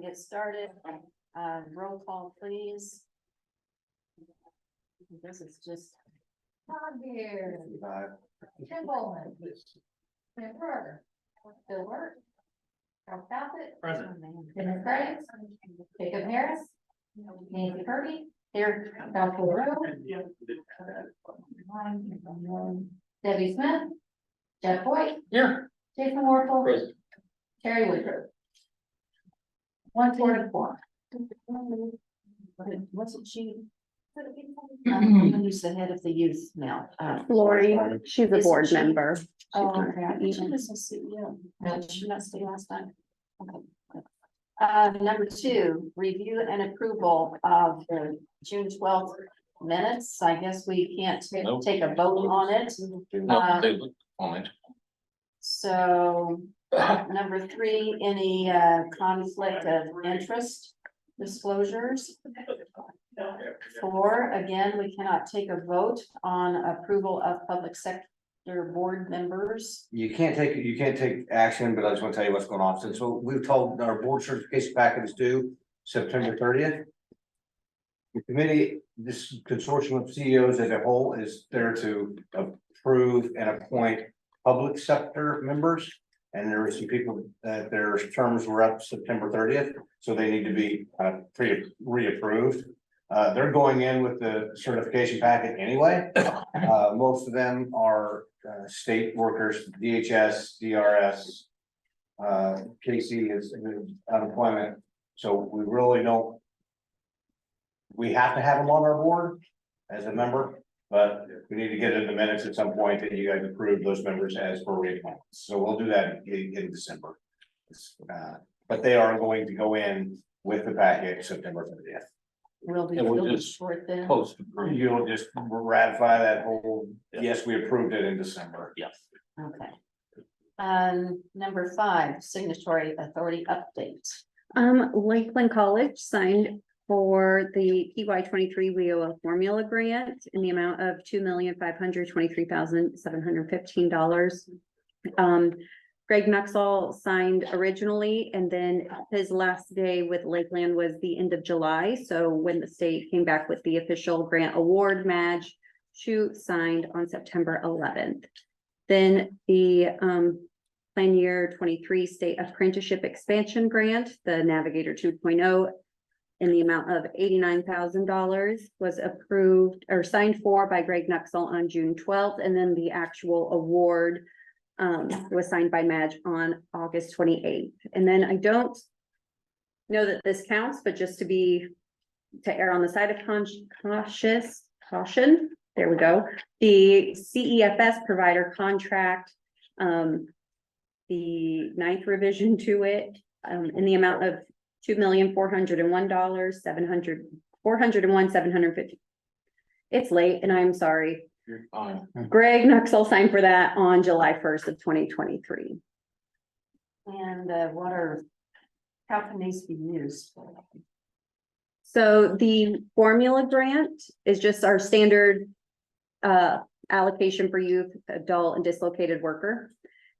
get started. Roll call, please. This is just. Todd Beard. Tim Bowman. Sam Carter. Bill Wirt. Charles Bassett. Present. Dennis Graves. Jacob Harris. Nancy Kirby. Here. Joshua Rowe. Debbie Smith. Jeff Boyd. Here. Jason Warfel. Present. Terry Woodruff. 144. Wasn't she? I'm gonna use the head of the youth now. Lori, she's a Isn't board she? member. Oh, okay. I think she was a CEO. No, did she not stay last time? Okay. Number 2, review and approval of the June 12th minutes. I guess we can't Nope. take a vote on it. No, they look fine. So, number 3, any conflict of interest disclosures? 4, again, we cannot take a vote on approval of public sector board members. You can't take action, but I just want to tell you what's going on. So we've told our board certification packet is due September 30th. The committee, this consortium of CEOs as a whole is there to approve and appoint public sector members. And there were some people that their terms were up September 30th, so they need to be reapproved. They're going in with the certification packet anyway. Most of them are state workers, DHS, DRS. Casey is unemployment, so we really don't. We have to have them on our board as a member, but we need to get in the minutes at some point that you guys approve those members as for reappointments. So we'll do that in December. But they are going to go in with the packet September 30th. Will be And we'll really just short then. Post. You'll just ratify that whole, yes, we approved it in December. Yes. Okay. Number 5, signatory authority update. Lakeland College signed for the PY23 WIOA formula grant in the amount of $2,523,715. Greg Nuxall signed originally, and then his last day with Lakeland was the end of July. So when the state came back with the official grant award, Madge Shute signed on September 11th. Then the plan year 23 state apprenticeship expansion grant, the Navigator 2.0, in the amount of $89,000 was approved or signed for by Greg Nuxall on June 12th. And then the actual award was signed by Madge on August 28th. And then I don't know that this counts, but just to err on the side of caution, there we go. The CEFS provider contract, the 9th revision to it, in the amount of $2,401,750. It's late and I'm sorry. You're fine. Greg Nuxall signed for that on July 1st of 2023. And how can these be used? So the formula grant is just our standard allocation for youth, adult, and dislocated worker.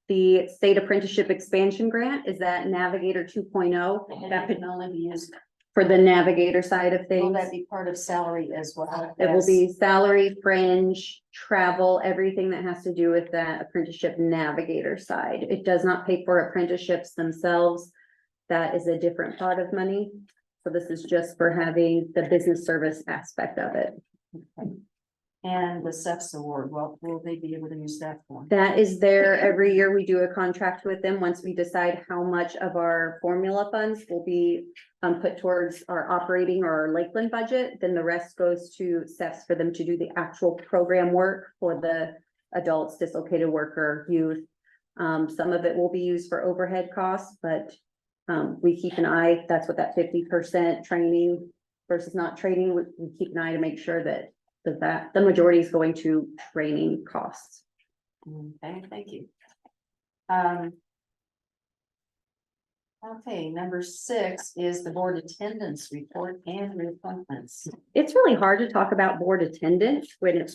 The state apprenticeship expansion grant is that Navigator 2.0 That could only be used. for the Navigator side of Will things. that be part of salary as well? It will be salary, fringe, travel, everything that has to do with that apprenticeship Navigator side. It does not pay for apprenticeships themselves. That is a different pot of money. So this is just for having the business service aspect of it. And the SEFS award, what will they be able to use that for? That is there every year. We do a contract with them. Once we decide how much of our formula funds will be put towards our operating or our Lakeland budget, then the rest goes to SEFs for them to do the actual program work for the adults, dislocated worker, youth. Some of it will be used for overhead costs, but we keep an eye. That's what that 50% training versus not training. We keep an eye to make sure that the majority is going to training costs. Okay, thank you. Okay, number 6 is the board attendance report and reappointments. It's really hard to talk about board attendance when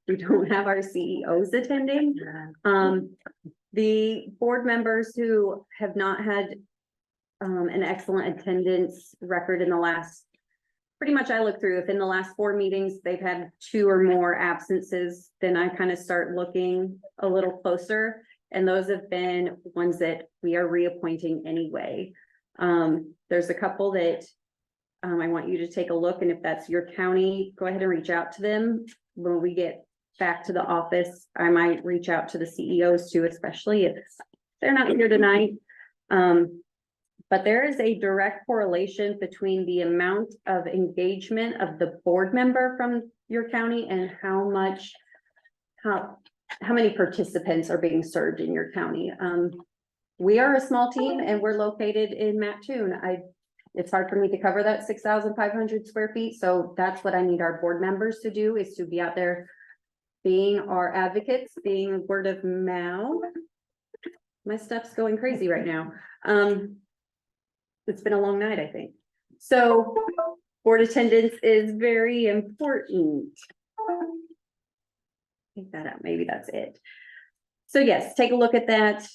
we don't have our CEOs attending. The board members who have not had an excellent attendance record in the last, pretty much I look through, if in the last 4 meetings, they've had 2 or more absences, then I kind of start looking a little closer. And those have been ones that we are reappointing anyway. There's a couple that I want you to take a look, and if that's your county, go ahead and reach out to them. When we get back to the office, I might reach out to the CEOs too, especially if they're not here tonight. But there is a direct correlation between the amount of engagement of the board member from your county and how many participants are being served in your county. We are a small team and we're located in Mattoon. It's hard for me to cover that 6,500 square feet. So that's what I need our board members to do, is to be out there being our advocates, being word of mouth. My stuff's going crazy right now. It's been a long night, I think. So board attendance is very important. Take that out, maybe that's it. So yes, take a look at that.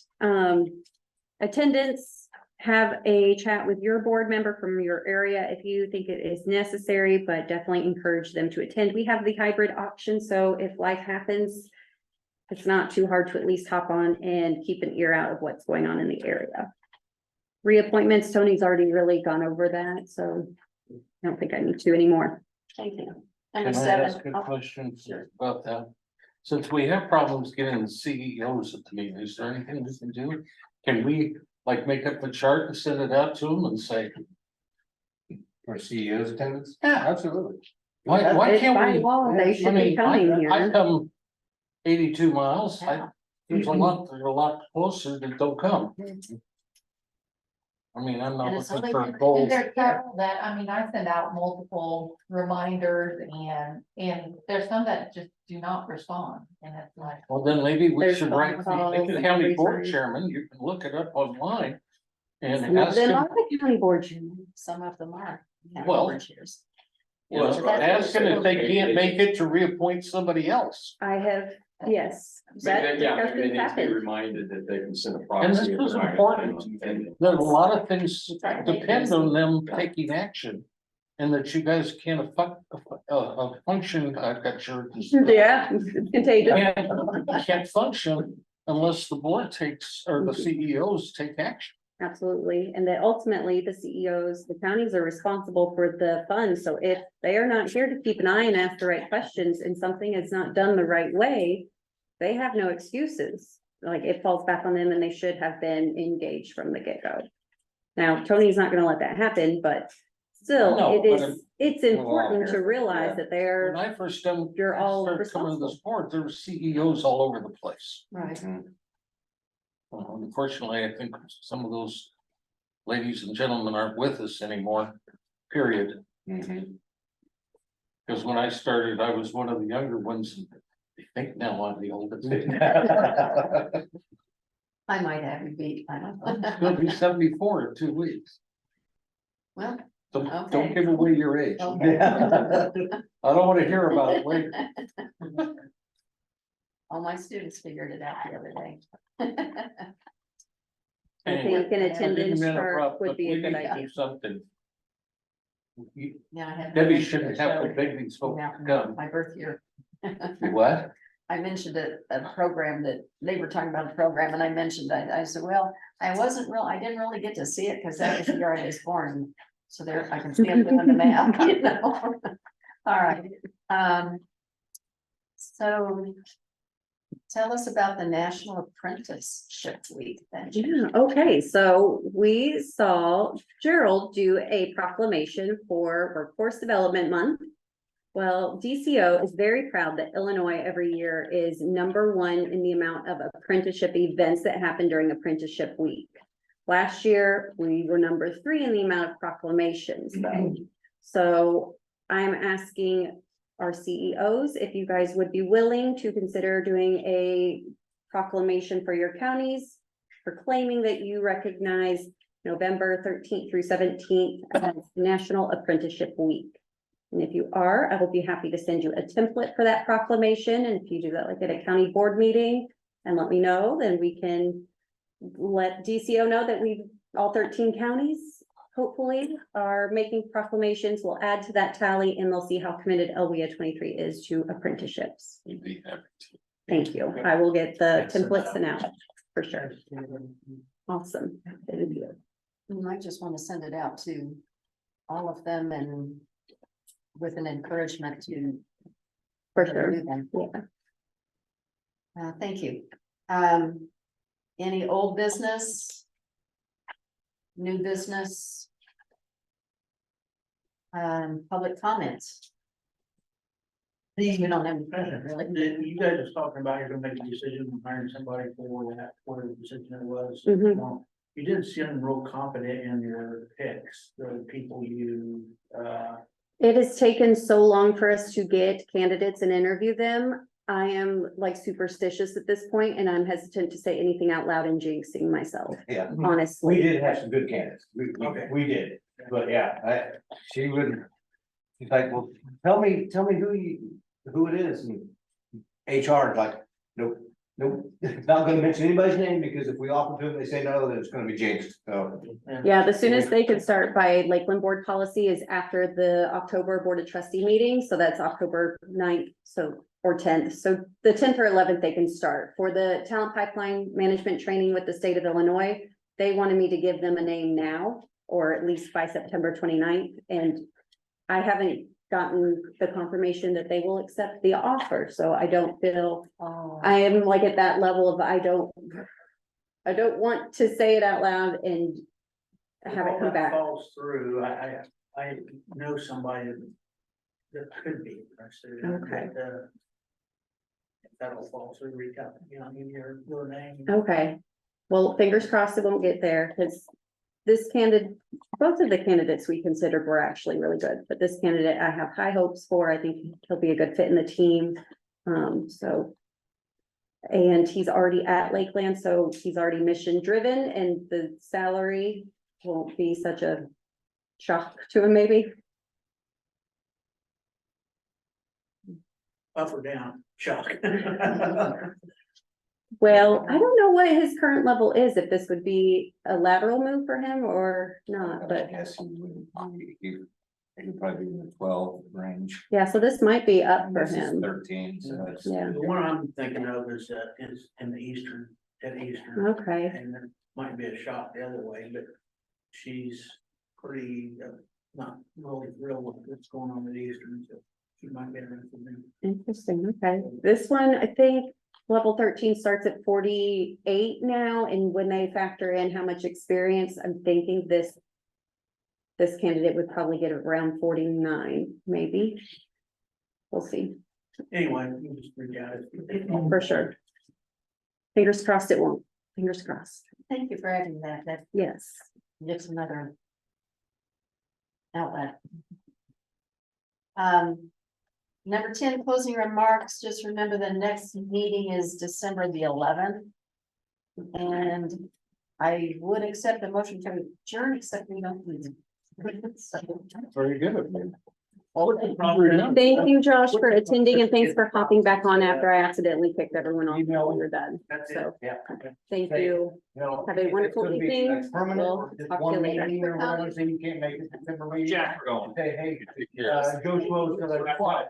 Attendance, have a chat with your board member from your area if you think it is necessary, but definitely encourage them to attend. We have the hybrid option, so if life happens, it's not too hard to at least hop on and keep an ear out of what's going on in the area. Reappointments, Tony's already really gone over that, so I don't think I need to anymore. Thank you. Can Number I 7. ask a Oh, question sure. about that? Since we have problems getting the CEOs at the meeting, is there anything we can do? Can we like make up a chart and send it out to them and say, For CEO's attendance? Yeah. Absolutely. why It's can't by we? law, they I should be mean, coming I here. come 82 miles, Yeah. there's a lot closer that don't come. I mean, I'm not And it's looking only for been- goals. There's several that, I mean, I send out multiple reminders and there's some that just do not respond, and it's like. Well, then maybe we There's should phone write, calls the and county board everything. chairman, you can look it up online. And Some of ask them him, are the county board chairman. Some of them are. Well, Volunteers. well, That's ask him if they can't make it to reappoint somebody else. I have, yes. that Yeah, discussion's maybe they need to be happened. reminded that they can send a And proxy. this if was they're not important. gonna attend. There's a lot of things Try to make depend this- on them taking action. And that you guys can't function, I've got your. Yeah, it's contagious. Can't function unless the board takes, or the CEOs take action. Absolutely, and that ultimately the CEOs, the counties are responsible for the funds, so if they are not here to keep an eye and ask the right questions and something is not done the right way, they have no excuses. Like, it falls back on them and they should have been engaged from the get-go. Now, Tony's not gonna let that happen, but still, No, it but is, it's important to realize that When they're, I first You're all started coming to responsible. this board, there were CEOs all over the place. Right. Unfortunately, I think some of those ladies and gentlemen aren't with us anymore, period. Because when I started, I was one of the younger ones. I think now I'm the oldest. I might have you beat. I don't I'm know. gonna be 74 in 2 weeks. Well, Don't Okay. give away your age. okay. I don't want to hear about it later. All my students figured it out the other day. I Anyway, think an I didn't attendance mean to chart interrupt, would but be we a good need to idea. do something. Yeah, I had. Debbie shouldn't have to beg these folks Yeah, to come. my birth year. What? I mentioned a program that they were talking about a program and I mentioned, I said, well, I didn't really get to see it because that was the year I was born. So there, I can see them doing the math, you know? All right. So tell us about the National Apprenticeship Week then. Yeah, okay, so we saw Gerald do a proclamation for Workforce Development Month. Well, DCO is very proud that Illinois every year is #1 in the amount of apprenticeship events that happen during Apprenticeship Week. Last year, we were #3 in the amount of proclamations, though. So I'm asking our CEOs if you guys would be willing to consider doing a proclamation for your counties, proclaiming that you recognize November 13th through 17th as National Apprenticeship Week. And if you are, I will be happy to send you a template for that proclamation. And if you do that like at a county board meeting and let me know, then we can let DCO know that we've all 13 counties, hopefully, are making proclamations. We'll add to that tally and they'll see how committed LWIA 23 is to apprenticeships. We'd be happy to. Thank you. I will get the Send that templates sent out for sure. Awesome. Thank you. You might just want to send it out to all of them and with an encouragement to. For sure. do them. Yeah. Thank you. Any old business? New business? Public comments? You don't have any present, really. You guys are talking about you're gonna make a decision on hiring somebody for that, whatever the decision it was. Mhm. Well, you didn't seem real confident in your picks, the people you, It has taken so long for us to get candidates and interview them. I am like superstitious at this point and I'm hesitant to say anything out loud and jinxing myself, Yeah, we honestly. did have some good candidates. Okay. We did, but yeah, she would. She's like, well, tell me who it is, and HR is like, nope, not gonna mention anybody's name, because if we offer to them, they say no, then it's gonna be jinxed, so. Yeah, the soonest they could start by Lakeland Board policy is after the October Board of Trustee meeting, so that's October 9th, so, or 10th. So the 10th or 11th, they can start. For the talent pipeline management training with the state of Illinois, they wanted me to give them a name now, or at least by September 29th, and I haven't gotten the confirmation that they will accept the offer, so I don't feel, I am like at that level of, I don't want to say it out loud and have it all come that back. falls through, I know somebody that could be interested. Okay. If that'll fall through, reach out, you know, give your name. Okay, well, fingers crossed it won't get there, because this candidate, both of the candidates we considered were actually really good, but this candidate I have high hopes for. I think he'll be a good fit in the team. So. And he's already at Lakeland, so he's already mission driven and the salary won't be such a shock to him, maybe. Up or down, shock. Well, I don't know what his current level is, if this would be a lateral move for him or not, I but guess he'd probably be in the 12 range. yeah, so this might be up for This is him. 13, so that's. Yeah, The one I'm thinking of is in the eastern, at Eastern. okay, And there might be a shot the other way, but she's pretty, not really thrilled with what's going on at Eastern, so she might be interested in. interesting, okay. This one, I think level 13 starts at 48 now, and when they factor in how much experience, I'm thinking this candidate would probably get around 49, maybe. We'll see, Anyway, you just reach out. for sure. Fingers crossed it won't, fingers crossed, Thank you for adding that. That yes. gives another outlet. Number 10, closing remarks. Just remember the next meeting is December the 11th. And I would accept a motion to adjourn, except we don't. Very good. Thank you, Josh, for attending, and thanks for hopping back on after I accidentally kicked everyone off when you're done. That's it, So, yeah. thank you. No, Have a it's wonderful gonna be, evening. like, permanent, We'll or just talk to one you later. meeting or whatever, so you can't make it September meeting. Jack, we're going. Hey, Take care. Joe Schmo's gonna fly.